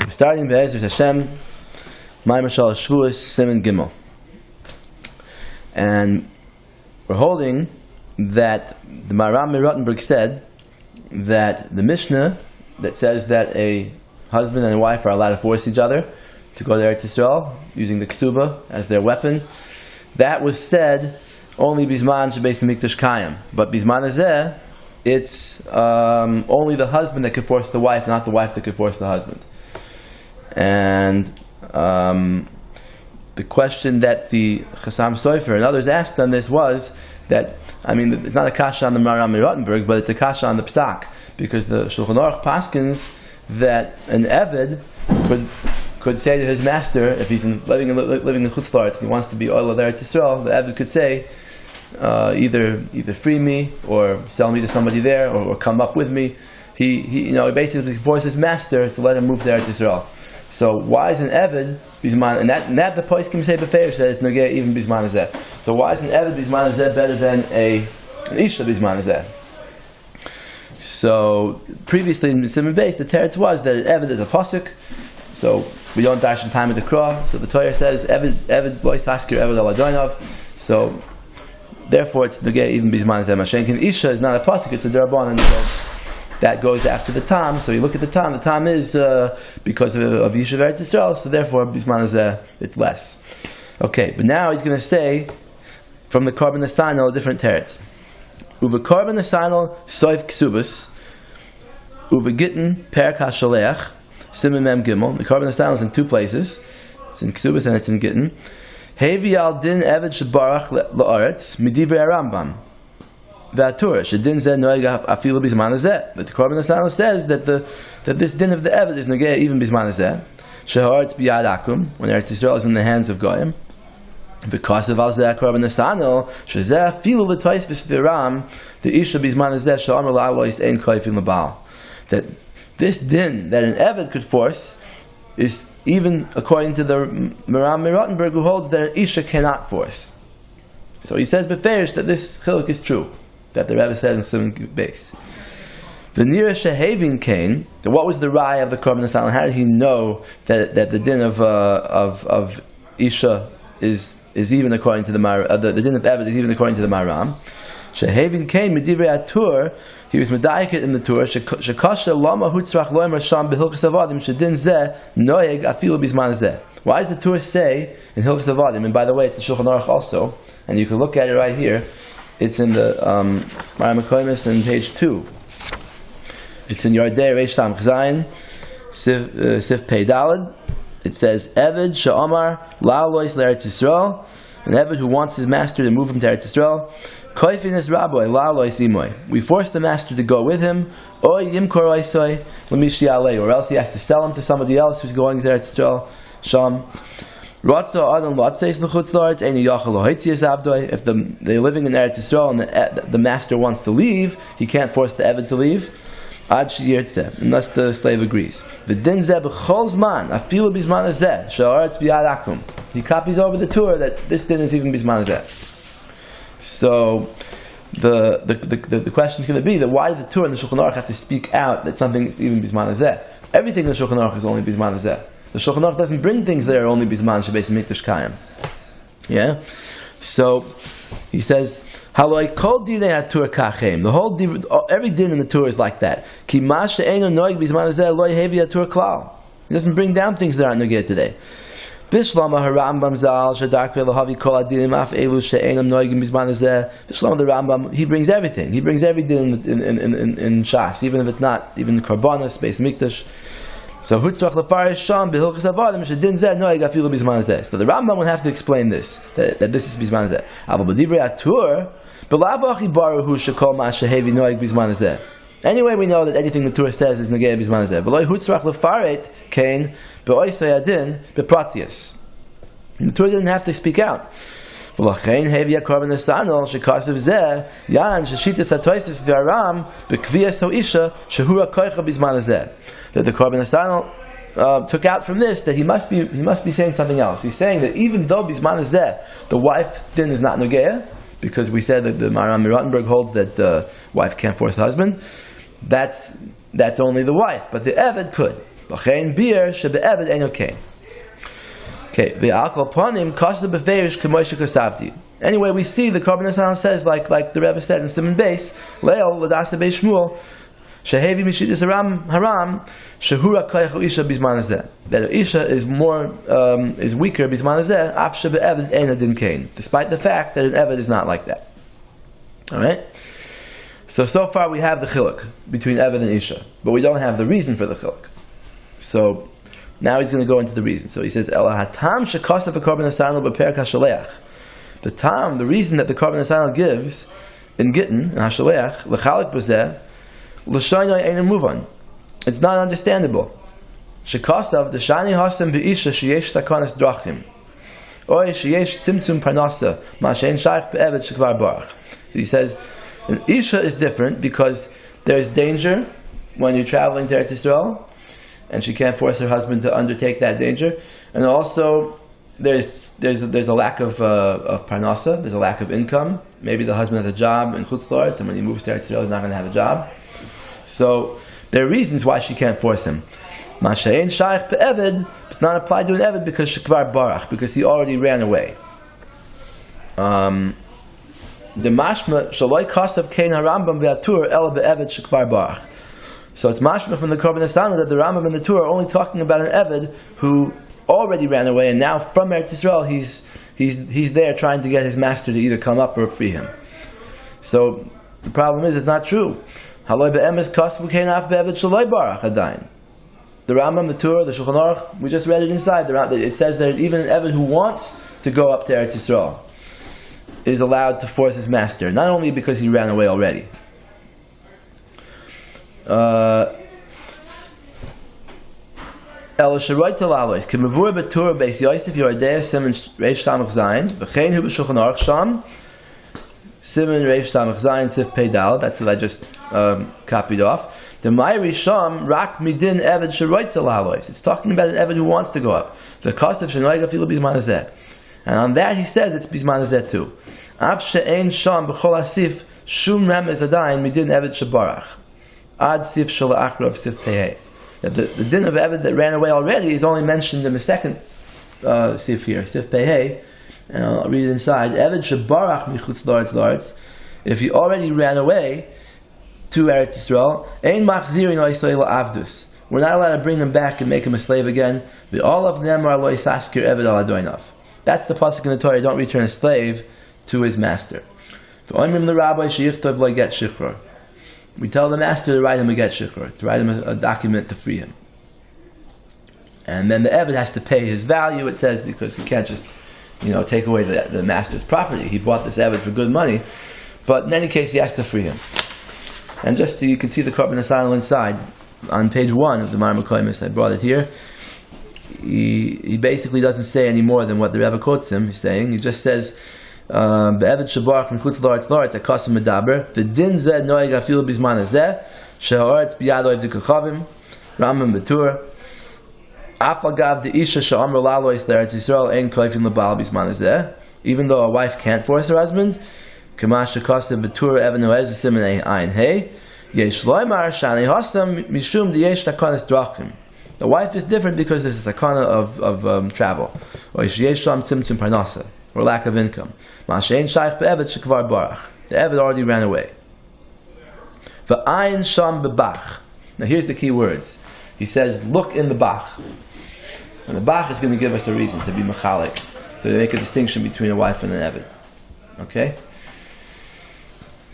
Starting Be'ezras Hashem, Maamar Shevuos, Siman Gimel. And we're holding that the Maamar said that the Mishnah that says that a husband and a wife are allowed to force each other to go to Eretz Yisrael using the ksuba as their weapon, that was said only Bizman Shebeis Mikdash Kayim. But Bizman Hazeh, it's only the husband that could force the wife, not the wife that could force the husband. And the question that the Chassam Sofer and others asked on this was that, it's not a kasha on the Maamar, but it's a kasha on the Psak, because the Shulchan Aruch paskins that an Eved could say to his master, if he's living in Chutz La'aretz, he wants to be oil of Eretz Yisrael, the Eved could say, either free me or sell me to somebody there, or come up with me. He basically forced his master to let him move to Eretz Yisrael. So why is an Eved Bizman, and that the poskim say beferish that it's nogeh even Bizman Hazeh. So why is an Eved Bizman Hazeh better than an Isha Bizman Hazeh? So previously in Siman base, the teretz was that an Eved is a pasuk, so we don't dash in time of the Krah. So the Torah says Eved boys taskir Eved al Adonov. So therefore it's nogeh even Bizman Hazeh. Mashenkin Isha is not a pasuk; it's a derabanan. That goes after the tam. So you look at the tam. The tam is because of Yishuv Eretz Yisrael. So therefore, Bizman Hazeh, it's less. Okay, but now he's going to say from the Korban Nesanel a different teretz. Uve Korban Nesanel soif ksubas. Uve gittin perak hashaleach siman mem gimel. The Korban Nesanel is in two places. It's in ksubas and it's in gittin. Hevi al din eved shebarach la'aretz midivrei Rambam. But the Korban Nesanel says that this din of the Eved is nogeh even Bizman Hazeh. Sheharetz biyad akum, when Eretz Yisrael is in the hands of Goyim. Because of Alzeh Korban Nesanel, shezeh afilu l'tois v'sviram the Isha Bizman Hazeh she'amar la'alois ein koifin l'baal. That this din that an Eved could force is even according to the Maamar who holds that an Isha cannot force. So he says beferish that this chiluk is true, that the Rebbe said in Siman base. The nearest Shehavin came. What was the raya of the Korban Nesanel? How did he know that the din of Isha is even according to the din of Eved is even according to the Maram? Shehavin came Medivrei Atur. He was medayik in the Torah. Shekasha lama hutzrach loimer sham behilchas avadim shedin zeh noeg afilu bizman zeh. Why does the Torah say in Hilchas Avadim? And by the way, it's in Shulchan Aruch also, and you can look at it right here. It's in the Maamar in page 2. It's in Yardei Reish Tam Chazayin, Sif Pei Daled. It says, Eved she'amar la'alois l'Eretz Yisrael, an Eved who wants his master to move him to Eretz Yisrael. Koifin es rabbi la'alois imoy. We force the master to go with him. Oy yimkor oisoi l'mishi alei, or else he has to sell him to somebody else who's going to Eretz Yisrael. Sham. If they're living in Eretz Yisrael and the master wants to leave, he can't force the Eved to leave unless the slave agrees. He copies over the Torah that this din is even Bizman Hazeh. So the question is going to be that why did the Torah and the Shulchan Aruch have to speak out that something is even Bizman Hazeh? Everything in the Shulchan Aruch is only Bizman Hazeh. The Shulchan Aruch doesn't bring things that are only Bizman Shebeis Mikdash Kayim. Yeah? So, he says, Haloi kol dinei haTorah kachem. Every din in the Torah is like that. Ki ma she'eino noeg Bizman Hazeh lo yehevi haTorah klal. He doesn't bring down things that aren't nogeh today. Bishlama harambam zal shadakre lahavi kol adinim af elu she'enam noegim Bizman Hazeh. Bishlama the Rambam, he brings everything. He brings everything in Shas, even if it's not even the Karbanas, Beis Mikdash. So hutzrach lefarish sham behilchas avadim shedin zeh noeg afilu bizman hazeh. So the Rambam would have to explain this, that this is bizman hazeh. Aval b'divrei atur b'lav achi baruhu shekol ma shehevi noeg bizman hazeh. Anyway, we know that anything the Torah says is nogeh bizman hazeh. V'loi hutzrach lefaret kain be'oisei adin be'pratius. The Torah didn't have to speak out. V'lachein hevi Korban Nesanel shekasav zeh yan sheshitas hatoisif v'aram b'kviyas ho'isha shehura koicha bizman hazeh. That the Korban Nesanel took out from this that he must be saying something else. He's saying that even though Bizman Hazeh, the wife din is not nogeh, because we said that the Maamar holds that the wife can't force the husband. That's only the wife, but the Eved could. L'chein bir shebe'eved eino kein. Okay, ve'alkol panim kaseh beferish k'moshe kasavti. Anyway, we see the Korban Nesanel says, like the Rebbe said in Siman Beis, Leil l'dasa beis Shmuel, shehevi mishitas haram, shehura koyach isha bizman hazeh. That isha is weaker bizman hazeh, af shebe'eved eino din kein. Despite the fact that an eved is not like that. All right. So far we have the chiluk between eved and isha, but we don't have the reason for the chiluk. So now he's going to go into the reason. So he says, Ela hatam shekosef v'korban nesanel b'perek hashaleach. The reason that the Korban Nesanel gives in Gittin, in Hashaleach, l'chalik b'zeh, l'shaynoi ein muvan. It's not understandable. Shekasav, the shani hasem be'isha sheyesh sakanas drachim. Oy sheyesh tzimtzum parnasa, ma she'en shaykh be'eved shekvar barach. So he says, an isha is different because there's danger when you're traveling to Eretz Yisrael, and she can't force her husband to undertake that danger. And also, there's a lack of parnasa, there's a lack of income. Maybe the husband has a job in Chutz La'aretz, and when he moves to Eretz Yisrael, he's not going to have a job. So there are reasons why she can't force him. Masha'en shaykh be'eved, it's not applied to an eved because shekvar barach, because he already ran away. The mashma shaloi kasav kein harambam ve'atur el be'eved shekvar barach. So it's mashma from the Korban Nesanel that the Rambam and the Tur are only talking about an eved who already ran away, and now from Eretz Yisrael he's there trying to get his master to either come up or free him. So the problem is, it's not true. Haloi be'emes kasav kein af be'eved shaloi barach adayin. The Rambam, the Tur, the Shulchan Aruch, we just read it inside. It says that even an eved who wants to go up to Eretz Yisrael is allowed to force his master, not only because he ran away already. El Sharoit Talalos, Kimavur Batur Beis Yosef Yordei Siman Reish Tamach Zayin, V'chein Hu B'Shulchan Aruch Sham, Siman Reish Tamach Zayin Sif Pei Dal. That's what I just copied off. The Ma'iri Sham Rak Midin Eved Sharoit Talalos. It's talking about an Eved who wants to go up. The Kasav Shenoig Afilu Bizman Hazeh, and on that he says it's Bizman Hazeh too. Av She'ein Sham B'Chol Asif Shum Remez Adayin Midin Eved Shabarach Ad Sif Shalachrav Sif Pei. The din of Eved that ran away already is only mentioned in the second Sif here, Sif Pei, and I'll read it inside. Eved Shabarach Michutz La'aretz. If he already ran away to Eretz Yisrael, Ein Machzirin Oisei La'avdus. We're not allowed to bring him back and make him a slave again. The all of them are Loisaskir Eved Al Adoinav. That's the pasuk in the Torah. Don't return a slave to his master. V'omrim l'Rabbi sheyichtov lo get shichror. We tell the master to write him a get shichror, to write him a document to free him. And then the Eved has to pay his value, it says, because he can't just, take away the master's property. He bought this Eved for good money, but in any case, he has to free him. And just you can see the Korban Nesanel inside, on page 1 of the Maamar Cohen. I brought it here. He basically doesn't say any more than what the Rebbe quotes him. He's saying, he just says, Be'eved shabarach from chutz la'aretz akasim medaber the din zeh noeg afilu bizman hazeh she'ha'aretz biyado eved kachavim Rambam betur apagav de isha she'amr lalois l'eretz Yisrael ein koifin lebal bizman hazeh. Even though a wife can't force her husband, kamash shekasim betur even noez siman ein hey yesh loymar shani hasam mishum de yesh takanas drachim. The wife is different because there's a sakana of travel, or yesh sham tzimtzum parnasa, or lack of income. Ma'ashein shaykh be'eved shekvar barach. The Eved already ran away. V'ayin sham be'bach. Now here's the key words. He says, look in the Bach. And the Bach is going to give us a reason to be machalik, to make a distinction between a wife and an Eved. Okay?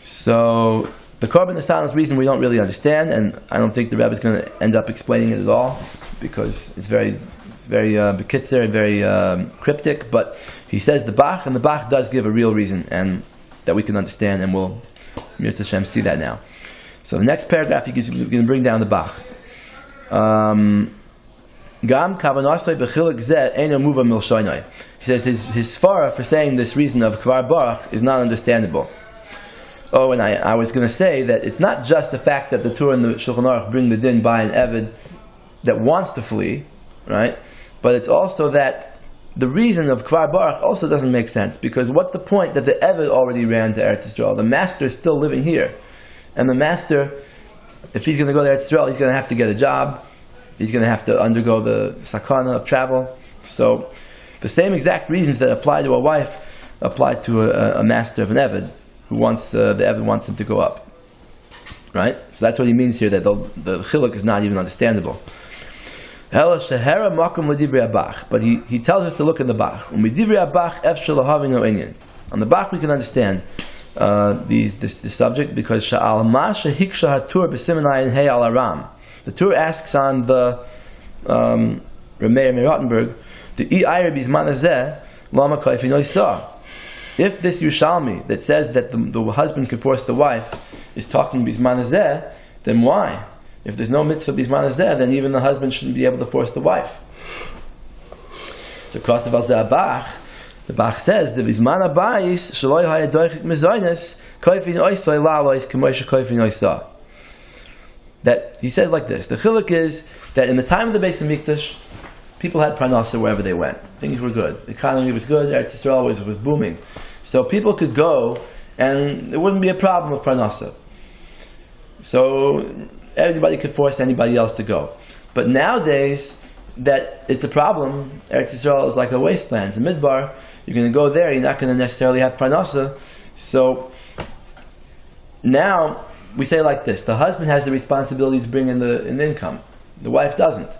So, the Korban Nesanel's reason we don't really understand, and I don't think the Rebbe is going to end up explaining it at all, because it's very bekitzer and very cryptic, but he says the Bach, and the Bach does give a real reason, and that we can understand, and we'll, Mitzvah Hashem, see that now. So the next paragraph, he's going to bring down the Bach. Gam kavanasai b'chilik zeh eino muva milshoinai. He says his svara for saying this reason of kvar barach is not understandable. Oh, and I was going to say that it's not just the fact that the Torah and the Shulchan Aruch bring the din by an Eved that wants to flee, right? But it's also that the reason of Kvar Baruch also doesn't make sense, because what's the point that the Eved already ran to Eretz Yisrael? The master is still living here, and the master, if he's going to go to Eretz Yisrael, he's going to have to get a job. he's going to have to undergo the sakana of travel. So the same exact reasons that apply to a wife apply to a master of an Eved who wants the Eved wants him to go up. Right? So that's what he means here, that the chiluk is not even understandable. But he tells us to look in the Bach. On the Bach we can understand this subject, because the Tur asks on the Rameir Merottenberg, if this Yerushalmi that says that the husband can force the wife is talking Bizman Hazeh, then why? If there's no mitzvah Bizman Hazeh, then even the husband shouldn't be able to force the wife. So Kostav al Zeh Bach, the Bach says, the Bizman Abayis Shaloi Hayadoichik Mezoinus Koifin Oisoi Lalois Kemoshe Koifin Oisah. That he says like this: the chiluk is that in the time of the Beis Hamikdash, people had parnasa wherever they went. Things were good. The economy was good. Eretz Yisrael was booming, so people could go, and there wouldn't be a problem with parnasa. So everybody could force anybody else to go. But nowadays, that it's a problem. Eretz Yisrael is like a wasteland. It's a midbar. You're going to go there. You're not going to necessarily have parnasa. So now we say like this: the husband has the responsibility to bring in the income. The wife doesn't.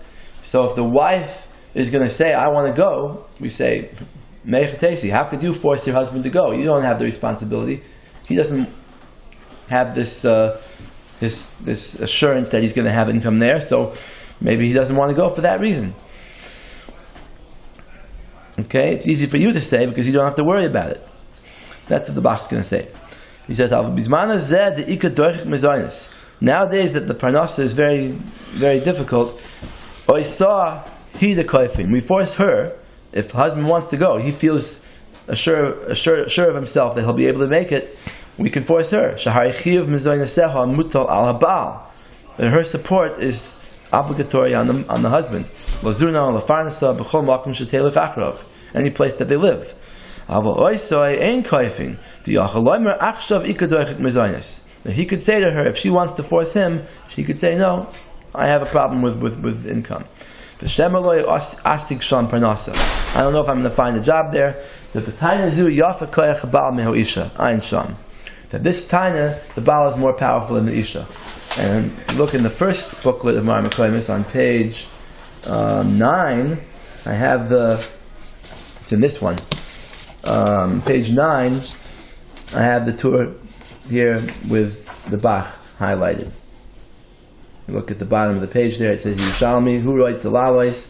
So if the wife is going to say, "I want to go," we say, "Meichatesi, how could you force your husband to go? You don't have the responsibility. He doesn't have this assurance that he's going to have income there. So maybe he doesn't want to go for that reason." Okay, it's easy for you to say because you don't have to worry about it. That's what the Bach is going to say. He says, "Nowadays that the parnasa is very, very difficult. We force her. If the husband wants to go, he feels sure of himself that he'll be able to make it. We can force her. That her support is obligatory on the husband. Any place that they live. He could say to her, if she wants to force him, she could say, "No, I have a problem with income." I don't know if I'm going to find a job there. That this taina, the Baal is more powerful than the Isha. And if you look in the first booklet of Maamar on page 9, I have it's in this one. Page 9, I have the tour here with the Bach highlighted. You look at the bottom of the page there, it says Yerushalmi, Hu writes the Lalois,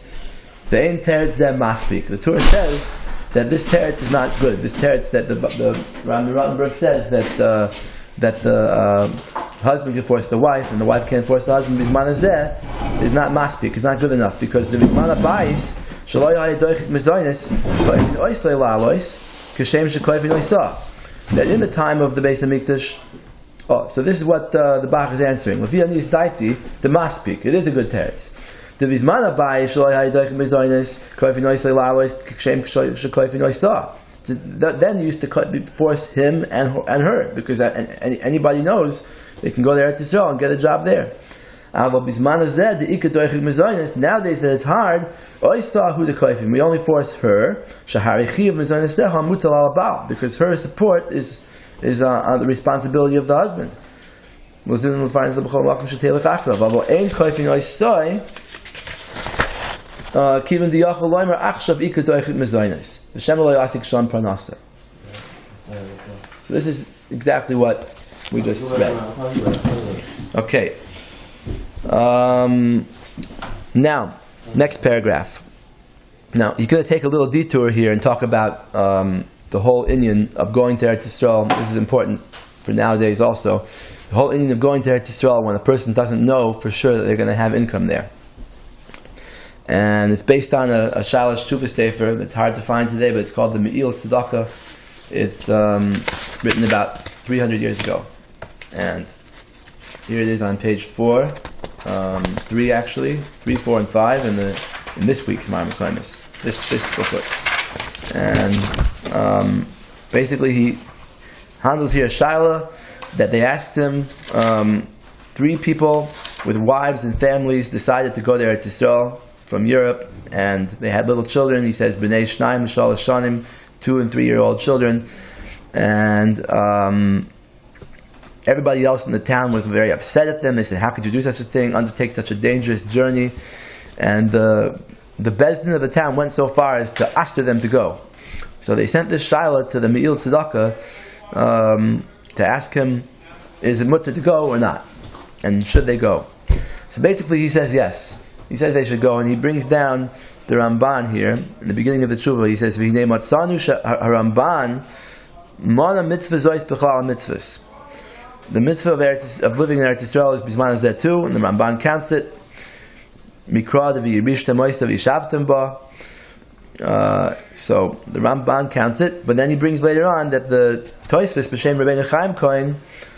Ve'en teretz zeh maspik. The Torah says that this teretz is not good. This teretz that the Rabbi Rottenberg says that the husband can force the wife and the wife can't force the husband, Bizman Hazeh, is not maspik, it's not good enough, because the Bizman Abayis Shaloi Hayadoichik Mezoinus Koifin Oisoi Lalois Kashem Shekoifin Oisah. That in the time of the Beis Hamikdash, so this is what the Bach is answering. The maspik, it is a good teretz. The Bizman Abayis Shaloi Hayadoichik Mezoinus Koifin Oisoi Lalois Kashem Shekoifin Oisah. Then you used to force him and her, because anybody knows they can go there to Israel and get a job there. Nowadays that it's hard, we only force her, because her support is on the responsibility of the husband. So this is exactly what we just read. Okay. Now, next paragraph. Now, he's going to take a little detour here and talk about the whole inyan of going to Eretz Yisrael. This is important for nowadays also. The whole inyan of going to Eretz Yisrael when a person doesn't know for sure that they're going to have income there. And it's based on a Shalosh Tshuva Sefer that's hard to find today, but it's called the Me'il Tzedakah. It's written about 300 years ago. And here it is on page 4, 3 actually, 3, 4, and 5 in this week's Maamar, this booklet. And basically he handles here a shaila that they asked him, 3 people with wives and families, decided to go there to Israel from Europe, and they had little children. He says, B'nei Shnaim Shalosh Shanim, 2 and 3 year old children, and everybody else in the town was very upset at them. They said, how could you do such a thing, undertake such a dangerous journey? And the Bezdin of the town went so far as to ask them to go. So they sent this Shaila to the Me'il Tzedakah to ask him, is it mutter to go or not? And should they go? So basically he says yes. He says they should go, and he brings down the Ramban here, in the beginning of the Tshuva. He says, V'hinei matzanu Ramban mana mitzvah zois b'chlal mitzvahs. The mitzvah of living in Eretz Yisrael is Bisman Hazeh too, and the Ramban counts it. Mikra devi yirmishtem oisav yishavtem ba. So the Ramban counts it, but then he brings later on that the Tosfos b'shem Rabbeinu Chaim Cohen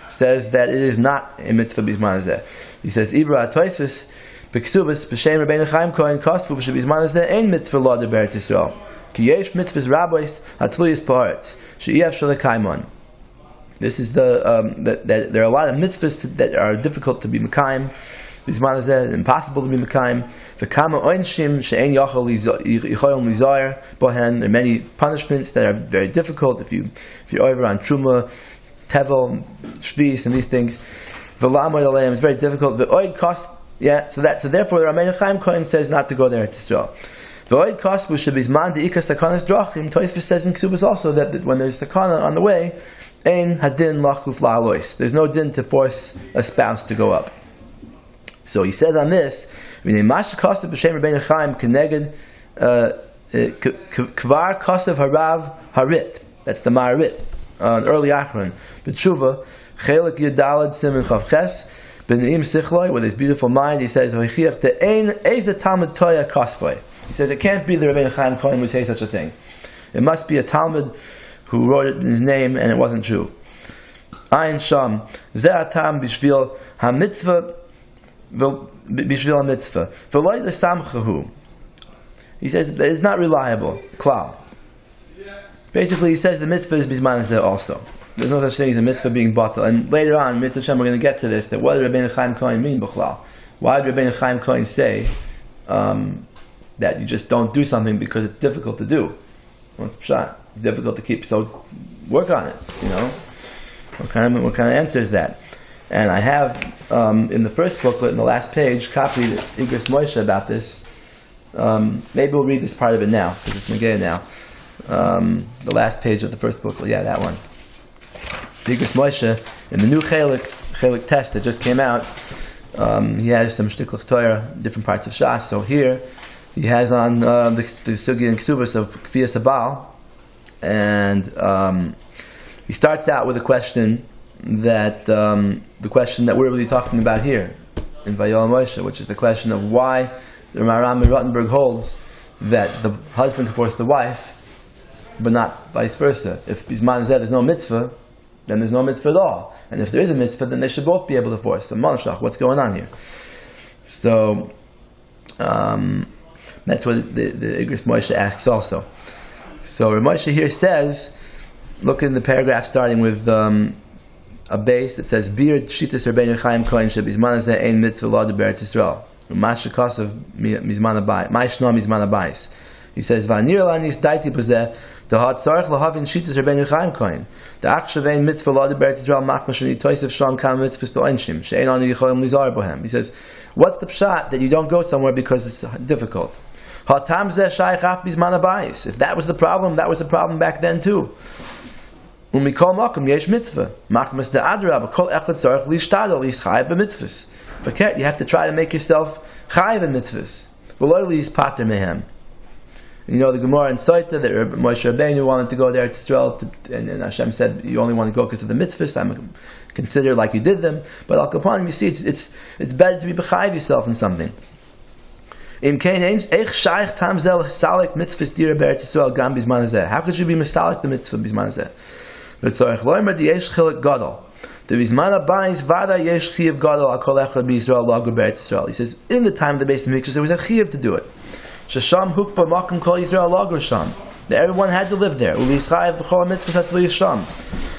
says that it is not a mitzvah Bisman Hazeh. He says, Ibra Tosfos b'ksubas b'shem Rabbeinu Chaim Cohen kosfu b'shem Hazeh ein mitzvah lader b'Eretz Yisrael. Ki yesh mitzvahs rabbis hatluyas pa'aretz she'iev shalakaimon. This is there are a lot of mitzvahs that are difficult to be mekayim. Bisman Hazeh, impossible to be mekayim. V'kama oinshim she'ein yachol lizoyer bohen. There are many punishments that are very difficult if you're over on truma, tevel, shvis, and these things. V'lamod aleim is very difficult. V'oid cost, so therefore the Rabbeinu Chaim Cohen says not to go there to Israel. V'oid cost v'shebizman de'ika sakanas drachim. Tosfos says in Ksubas also that when there's sakana on the way, ein hadin lachuf la'alois. There's no din to force a spouse to go up. So he says on this, Mash Kosev b'shem Rabbeinu Chaim Keneged Kvar Kosev Harav Harit. That's the Ma'arit, an early Achron. B'tshuva Chelik Yudalad Siman Chavches B'neim Sichloi, with his beautiful mind, he says, Hoichiach Te'ein Eze Talmud Toya Kosvoi. He says it can't be the Rabbeinu Chaim Cohen who say such a thing. It must be a Talmud who wrote it in his name, and it wasn't true. Ayin Sham Zeh Atam B'shvil HaMitzvah Bishvil mitzvah. V'loy l'samchahu. He says that it's not reliable. Klal. Basically, he says the mitzvah is bisman hazeh also. There's no such thing as a mitzvah being batal. And later on, Mitzvah Shem, we're going to get to this. That what did Rabbeinu Chaim Cohen mean b'chlal? Why did Rabbeinu Chaim Cohen say that you just don't do something because it's difficult to do? Well, it's pshat. It's difficult to keep. So work on it. You know, what kind of answer is that? And I have, in the first booklet, in the last page, copied Igros Moshe about this. Maybe we'll read this part of it now, because it's Megillah now. The last page of the first booklet, that one. Igros Moshe, in the new Chelik test that just came out, he has some Shtiklach Torah, different parts of Shas. So here, he has on the Sugi and Ksubas of Kfiyas Abal, and he starts out with a question that the question that we're really talking about here in Vayoel Moshe, which is the question of why the Maram in Rottenberg holds that the husband can force the wife, but not vice versa. If Bisman Hazeh there's no mitzvah, then there's no mitzvah at all. And if there is a mitzvah, then they should both be able to force. So Monashach, what's going on here? So that's what the Igros Moshe asks also. So Rav Moshe here says, look in the paragraph starting with a base that says Bir Shitas Rabbeinu Chaim Cohen Shebizman Hazeh Ein Mitzvah Law B'Eretz Yisrael U'Masha Kosav Mizman Abayis Ma'ishno Mizman Abayis. He says V'Anir Lanis Daiti B'Zeh D'Hat Tzarech L'Havin Shitas Rabbeinu Chaim Cohen D'Ach Shavein Mitzvah Law B'Eretz Yisrael Machma Shani Toisev Sham Kam Mitzvahs B'Oinshim She'ein Ani Yicholim Lizar Bohem. He says, what's the pshat that you don't go somewhere because it's difficult? Hatam Zeh Shaykh Af Mizman Abayis. If that was the problem, that was the problem back then too. Umikol makom yesh mitzvah. Machmas de'adrab kol echad tzarich lishtadol lischayev b'mitzvahs. Forget, you have to try to make yourself chayev in mitzvahs. V'loy lis pater mehem. You know the Gemara in Soita that Moshe Rabbeinu wanted to go there to Israel, and Hashem said you only want to go because of the mitzvahs. I'm consider like you did them. But al kapanim, you see, it's better to be b'chayev yourself in something. Im kein eich shaykh tam zel salik mitzvahs dira b'Eretz Yisrael gam bizman hazeh. How could you be misalik the mitzvah bizman hazeh? V'tzorech loimer di yesh chilik gadol. The bizman abayis vada yesh chiyav gadol al kol echad b'Yisrael lagu b'Eretz Yisrael. He says, in the time of the Beis Hamikdash there was a chiyav to do it. Shasham hukpa makom kol Yisrael lagu sham. That everyone had to live there. Uli yischayev b'chol mitzvahs hatzvuyas sham.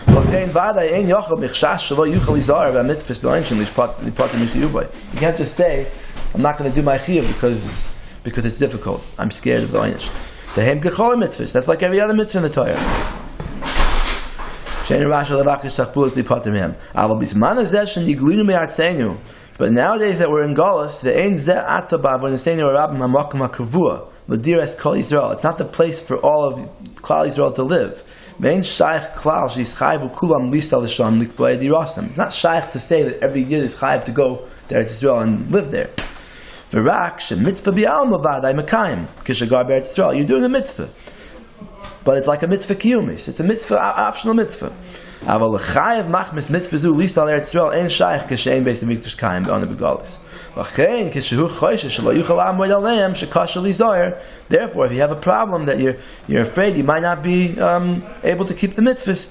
But can't just say, I'm not going to do my chiyuv because it's difficult. I'm scared of the einish. That's like every other mitzvah in the Torah. But nowadays that we're in Galus, it's not the place for all of Klal Yisrael to live. It's not shaykh to say that every year is chayav to go to Eretz Yisrael and live there. You're doing a mitzvah, but it's like a mitzvah kiyumis. It's a mitzvah, optional mitzvah. But now therefore, if you have a problem that you're afraid you might not be able to keep the mitzvahs,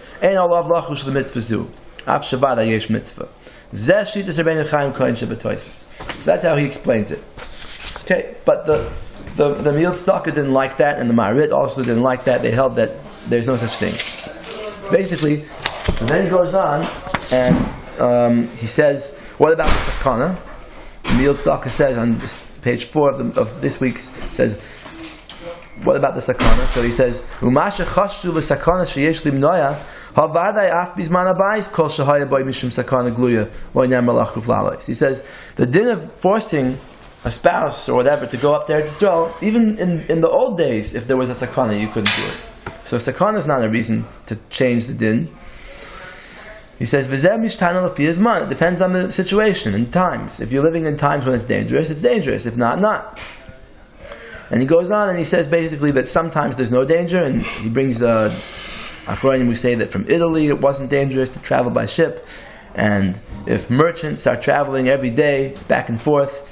that's how he explains it. Okay, but the Mitzvah didn't like that, and the Marit also didn't like that. They held that there's no such thing. Basically, and then he goes on and he says, what about the sakana? The Mitzvah says on page 4 of this week's says, what about the sakana? So he says, Umasha chashtu l'sakana sheyesh limnoya havadai af bizman habayis kol shehaya boy mishum sakana gluya lo'inem malachu v'lalos. He says the din of forcing a spouse or whatever to go up there to Israel, even in the old days, if there was a sakana, you couldn't do it. So sakana is not a reason to change the din. He says, it depends on the situation and times. If you're living in times when it's dangerous. If not, not. And he goes on and he says basically that sometimes there's no danger, and he brings Achronim who say that from Italy it wasn't dangerous to travel by ship, and if merchants are traveling every day back and forth,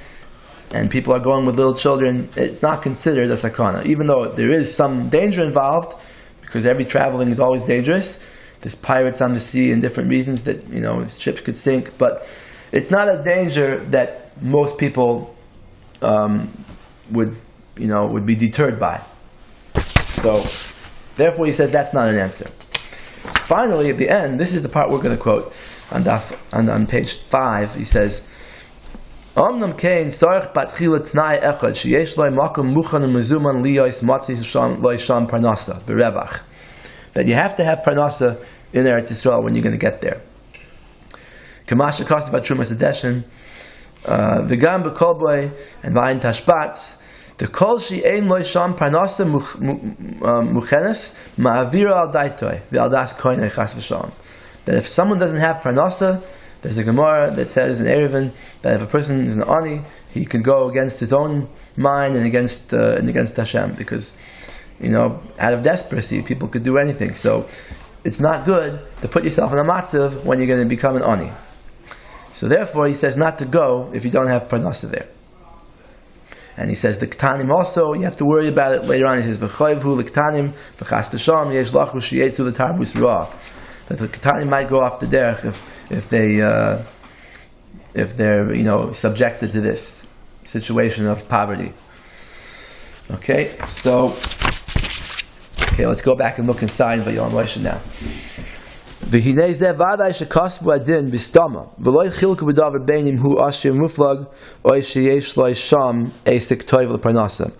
and people are going with little children, it's not considered a sakana, even though there is some danger involved, because every traveling is always dangerous. There's pirates on the sea and different reasons that ships could sink, but it's not a danger that most people would be deterred by. So, therefore, he says that's not an answer. Finally, at the end, this is the part we're going to quote on page 5. He says, "Omnam kein sorach batchila tnai echad sheyesh loy makom muchan u'mezuman liyos matzi loy sham parnasa berevach." That you have to have parnasa in Eretz Yisrael when you're going to get there. Kamash Akasi Vatrumas Adeshin, V'gam B'kolboy and Vayin Tashbatz. The kol she ein loy sham parnasa muchenes ma'avira al daitoi v'al das Cohen chas v'shalom. That if someone doesn't have parnasa, there's a Gemara that says in Erevin that if a person is an ani, he can go against his own mind and against Hashem, because out of desperation, people could do anything. So it's not good to put yourself in a matzav when you're going to become an ani. So therefore, he says not to go if you don't have parnasa there. And he says the ktanim also, you have to worry about it later on. He says v'choyvhu l'ktanim v'chas t'sham yesh lachu sheyetzu l'tarbus ra. That the ktanim might go off the derech if they're subjected to this situation of poverty. Okay, let's go back and look inside Vayoel Moshe now. V'hinei zeh vaday shekasvu adin b'stama v'loy chilku b'davar beinim hu ashir muflag oy sheyesh loy sham eisik toiv l'parnasa.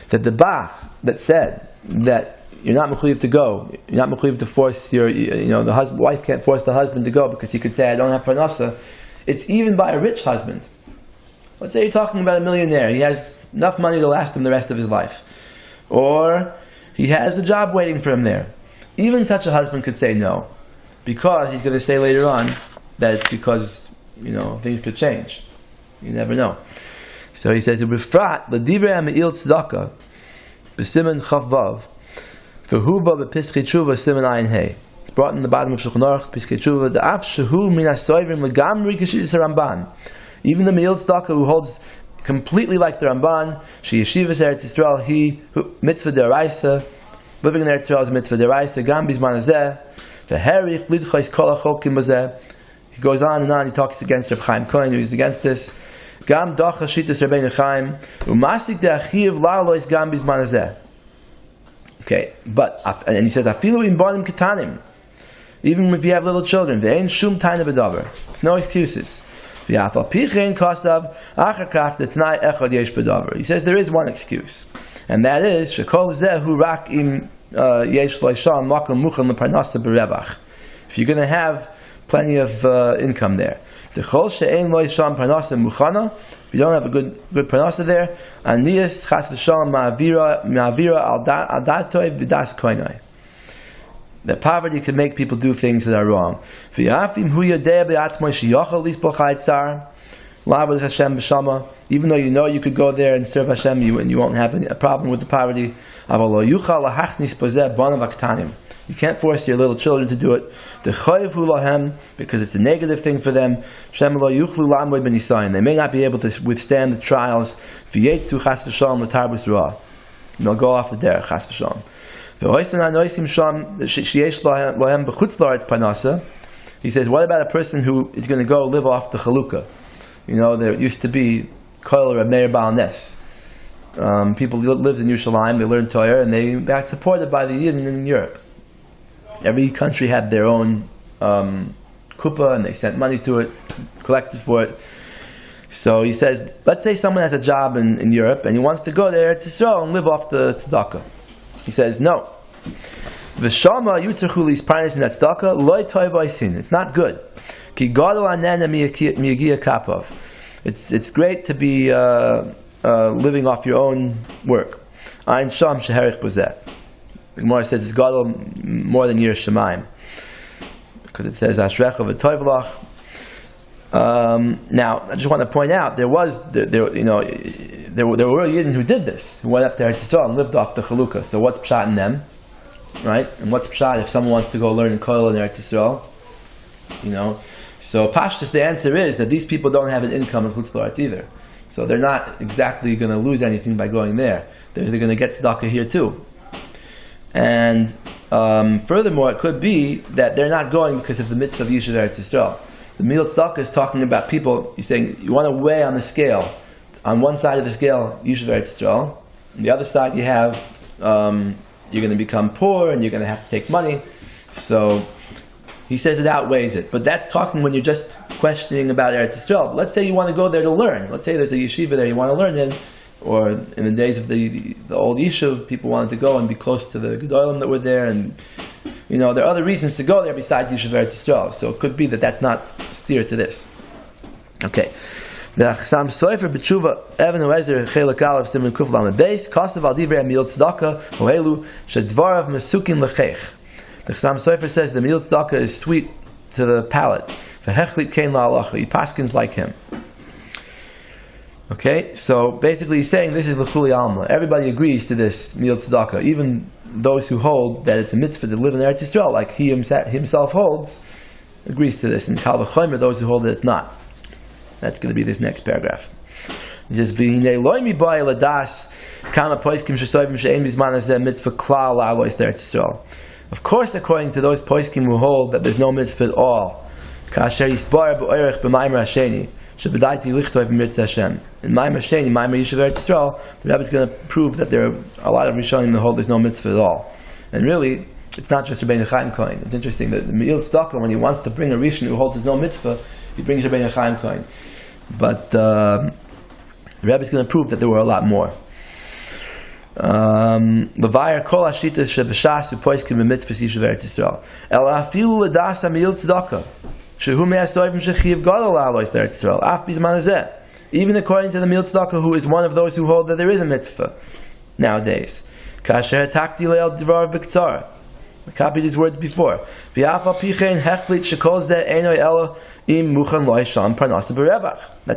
That the Bach that said that you're not mechuyev to go, you're not mechuyev to force the wife can't force the husband to go because he could say I don't have parnasa. It's even by a rich husband. Let's say you're talking about a millionaire. He has enough money to last him the rest of his life, or he has a job waiting for him there. Even such a husband could say no, because he's going to say later on that it's because things could change. You never know. So he says, "B'frat l'divrei ha'me'il tzedakah b'siman chavav v'huba b'piskei tshuva siman ayin hey." It's brought in the bottom of Shulchan Aruch piskei tshuva da'af shehu min ha'soivim legamri k'shidus Ramban. Even the me'il tzedakah who holds completely like the Ramban, she yeshivas Eretz Yisrael, he mitzvah deraisa, living in Eretz Yisrael is mitzvah deraisa, gam bizman hazeh, v'herich lidchais kol ha'chokim hazeh. He goes on and on. He talks against Reb Chaim Cohen, who is against this. Gam dacha shitas Rabbeinu Chaim, u'masik de'achiv la'alois gam bizman hazeh. Okay, and he says afilu im banim ketanim. even if you have little children. Ve'ein shum taina b'davar. There's no excuses. He says there is one excuse, and that is shekol zehu rak im yesh loisham makom muchan leparnasa berevach. If you're going to have plenty of income there, the chol she'ein loisham parnasa muchana. If you don't have a good parnasa there, aniyas chas v'shalom ma'avira al datoi v'das koinai. That poverty can make people do things that are wrong. Even though you know you could go there and serve Hashem, and you won't have a problem with the poverty. You can't force your little children to do it. Because it's a negative thing for them. They may not be able to withstand the trials. They'll go off the derech, chas v'shalom. He says, what about a person who is going to go live off the chalukah? You know, there used to be koil of Meir Baal Nes. People lived in Yerushalayim, they learned Torah, and they got supported by the Yidden in Europe. Every country had their own kuppah, and they sent money to it, collected for it. So he says, let's say someone has a job in Europe, and he wants to go there to Israel and live off the tzedakah. He says, no. It's not good. It's great to be living off your own work. The Gemara says it's gadol more than Yir Shemaim, because it says Ashrecha v'toivlach. Now, I just want to point out there were Yidden who did this, who went up to Eretz Yisrael and lived off the Chalukah. So what's pshat in them, right? And what's pshat if someone wants to go learn in Koil in Eretz Yisrael? So pashtus, the answer is that these people don't have an income in Chutz La'aretz either. So they're not exactly going to lose anything by going there. They're going to get tzedakah here too. And furthermore, it could be that they're not going because of the mitzvah of Yishuv Eretz Yisrael. The Milat Tzedakah is talking about people. He's saying you want to weigh on the scale. On one side of the scale, Yishuv Eretz Yisrael. On the other side, you have you're going to become poor and you're going to have to take money. So he says it outweighs it. But that's talking when you're just questioning about Eretz Yisrael. But let's say you want to go there to learn. Let's say there's a yeshiva there you want to learn in, or in the days of the old yeshiv, people wanted to go and be close to the gedolim that were there, and there are other reasons to go there besides Yishuv Eretz Yisrael. So it could be that that's not steer to this. Okay. The Chassam Sofer B'tshuva Evan Oezer Chelak Aleph Siman Kuf Lamed Beis Kasav Al Divrei Milat Tzedakah Ohelu Shedvarav Mesukin Lechech. The Chassam Sofer says the Milat Tzedakah is sweet to the palate. V'hechlit Kein La'alacha. He paskins like him. Okay, so basically he's saying this is l'chuli alma. Everybody agrees to this Milat Tzedakah, even those who hold that it's a mitzvah to live in Eretz Yisrael, like he himself holds, agrees to this. And Kal v'chomer, those who hold that it's not. That's going to be this next paragraph. He says, "V'hinei loy mibai ladas kama poiskim shesoivim she'en bizman hazeh mitzvah klal la'alois Eretz Yisrael." Of course, according to those poiskim who hold that there's no mitzvah at all, kasher yisbar b'oirech b'maimar hasheni shebedayti lichtov b'mitzvah Hashem. In Maamar Sheni, Maamar Yishuv Eretz Yisrael, the Rabbi is going to prove that there are a lot of Rishonim that hold there's no mitzvah at all. And really, it's not just Rabbi Chaim Cohen. It's interesting that the Milat Tzedakah, when he wants to bring a Rishon who holds there's no mitzvah, he brings Rabbi Chaim Cohen. But the Rabbi is going to prove that there were a lot more. Levayar kol hashita shebeshas u'poiskim b'mitzvahs Yishuv Eretz Yisrael. El afilu l'das ha'Milat Tzedakah shehu me'asoivim shechiv gadol la'alois Eretz Yisrael af bizman hazeh. Even according to the Milat Tzedakah, who is one of those who hold that there is a mitzvah nowadays. Kasher takti le'el dvar b'ktzara. I copied these words before. That's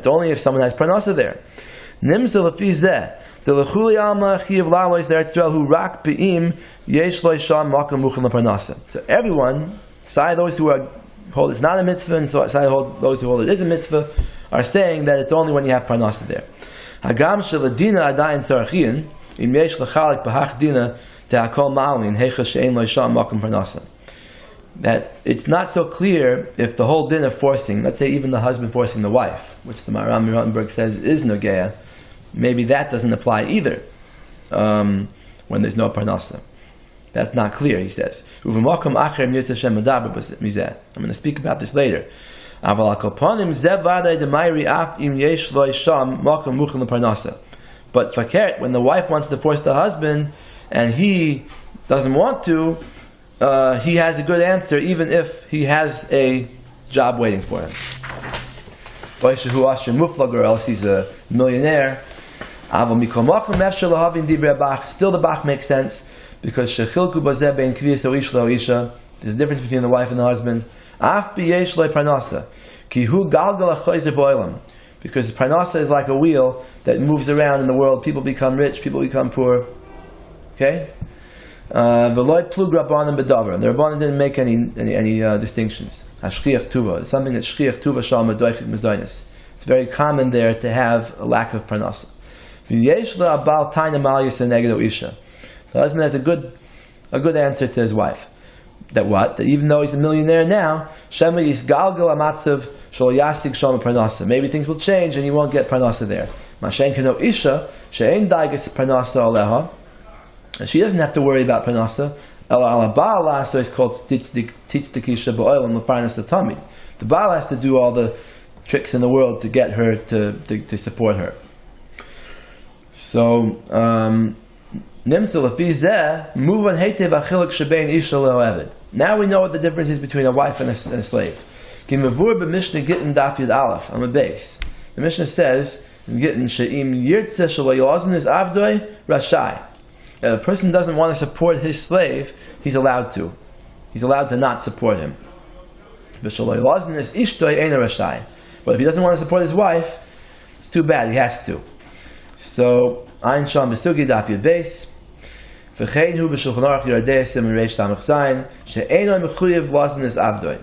only if someone has parnasa there. So everyone, side those who hold it's not a mitzvah, and side those who hold it is a mitzvah, are saying that it's only when you have parnasa there. That it's not so clear if the whole din of forcing, let's say even the husband forcing the wife, which the Maram Rottenberg says is nogeya, maybe that doesn't apply either when there's no parnasa. That's not clear, he says. I'm going to speak about this later. But fakert, when the wife wants to force the husband and he doesn't want to, he has a good answer even if he has a job waiting for him. Or else he's a millionaire. Still the Bach makes sense, because there's a difference between the wife and the husband. Because parnasa is like a wheel that moves around in the world. People become rich, people become poor. Okay? The Rabbanan didn't make any distinctions. It's something that shchiach tuva shal medoichik mezainis. It's very common there to have a lack of parnasa. The husband has a good answer to his wife. That even though he's a millionaire now, maybe things will change and he won't get parnasa there. She doesn't have to worry about parnasa. So it's called the Baal has to do all the tricks in the world to get her to support her. So now we know what the difference is between a wife and a slave. The Mishnah says if a person doesn't want to support his slave, he's allowed to. He's allowed to not support him. But if he doesn't want to support his wife, it's too bad, he has to. So, Ein Sham Besugi Daf Yud Beis. V'chein hu b'shulchan aruch Yerdei Siman Reish Tamach Zayin she'eino mechuyev laznes avdoi.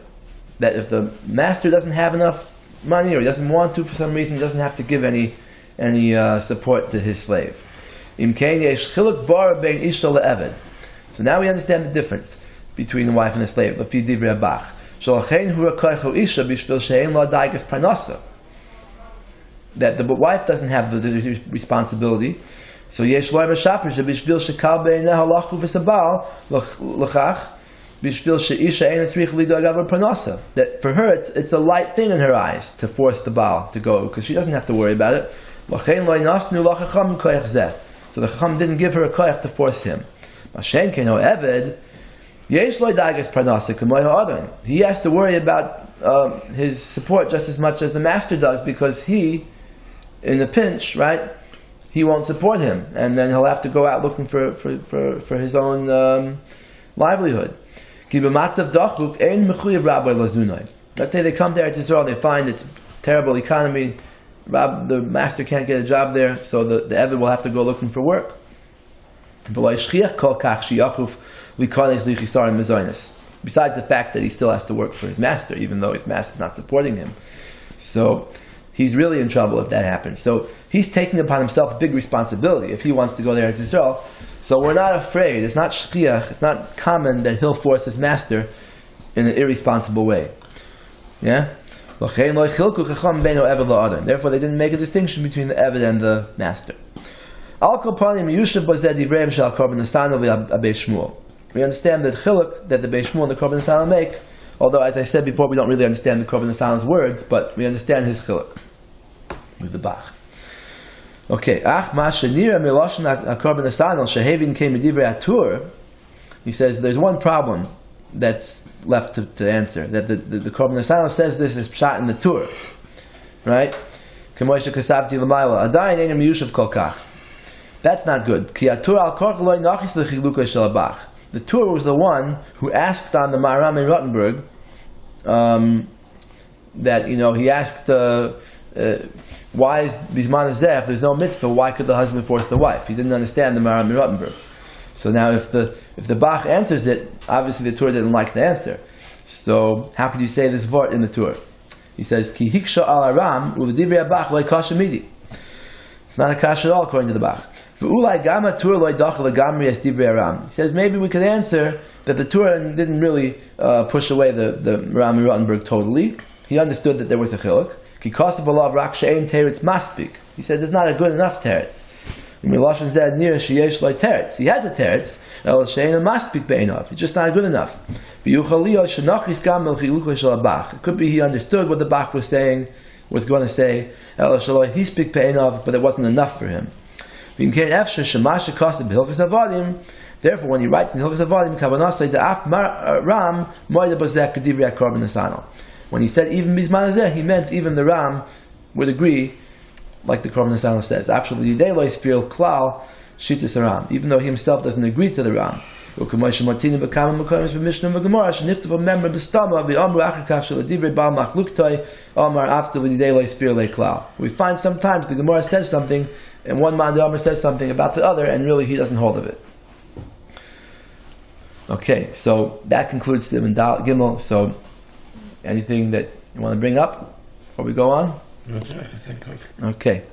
That if the master doesn't have enough money or he doesn't want to for some reason, he doesn't have to give any support to his slave. Im kein yesh chiluk bar bein isha le'eved. So now we understand the difference between the wife and the slave. L'fi divrei Bach. Shalchein hu rakoicho isha b'shvil she'ein lo daigas parnasa. That the wife doesn't have the responsibility. So yesh loy meshaper shebishvil shekal beineh halachu v'sabal l'chach bishvil sheisha ein tzrich lidog avar parnasa. That for her it's a light thing in her eyes to force the Baal to go, because she doesn't have to worry about it. L'chein loy nasnu l'chacham koyach zeh. So the chacham didn't give her a koyach to force him. Mashen keno eved yesh loy dagas parnasa k'moy ha'adon. He has to worry about his support just as much as the master does, because he, in the pinch, right, he won't support him, and then he'll have to go out looking for his own livelihood. Let's say they come to Eretz Yisrael, they find it's terrible economy, the master can't get a job there, so the Eved will have to go looking for work. Besides the fact that he still has to work for his master, even though his master's not supporting him. So he's really in trouble if that happens. So he's taking upon himself a big responsibility if he wants to go there to Israel. So we're not afraid. It's not shchiach. It's not common that he'll force his master in an irresponsible way. Yeah. Therefore, they didn't make a distinction between the Eved and the master. We understand that chiluk that the Beis Shmuel and the Korban Nesanel make. Although, as I said before, we don't really understand the Korban Nesanel's words, but we understand his chiluk with the Bach. Okay, he says there's one problem that's left to answer. That the Korban Nesanel says this is pshat in the Tur, right? That's not good. The Tur was the one who asked on the Maharam in Rottenburg that, he asked why is Bisman Azeh, if there's no mitzvah, why could the husband force the wife? He didn't understand the Maharam in Rottenburg. So now if the Bach answers it, obviously the Tur didn't like the answer. So how could you say this vort in the Tur? He says, Ki hiksha al aram u'v'divrei Bach loy kasha midi. It's not a kasha at all according to the Bach. He says maybe we could answer that the Tur didn't really push away the Ram Rottenburg totally. He understood that there was a chiluk. He said there's not a good enough teretz. He has a teretz. It's just not good enough. It could be he understood what the Bach was saying, was going to say, but it wasn't enough for him. Therefore, when he writes in Hilchos Avadim, when he said even Bizman Hazeh, he meant even the Ram would agree, like the Korban Nesanel says. Actually, the Yidei feel klal shitas Ram, even though he himself doesn't agree to the Ram. We find sometimes the Gemara says something, and one man the Amr says something about the other, and really he doesn't hold of it. Okay, so that concludes Siman Gimel. So, anything that you want to bring up before we go on? Nothing I can think of. Okay.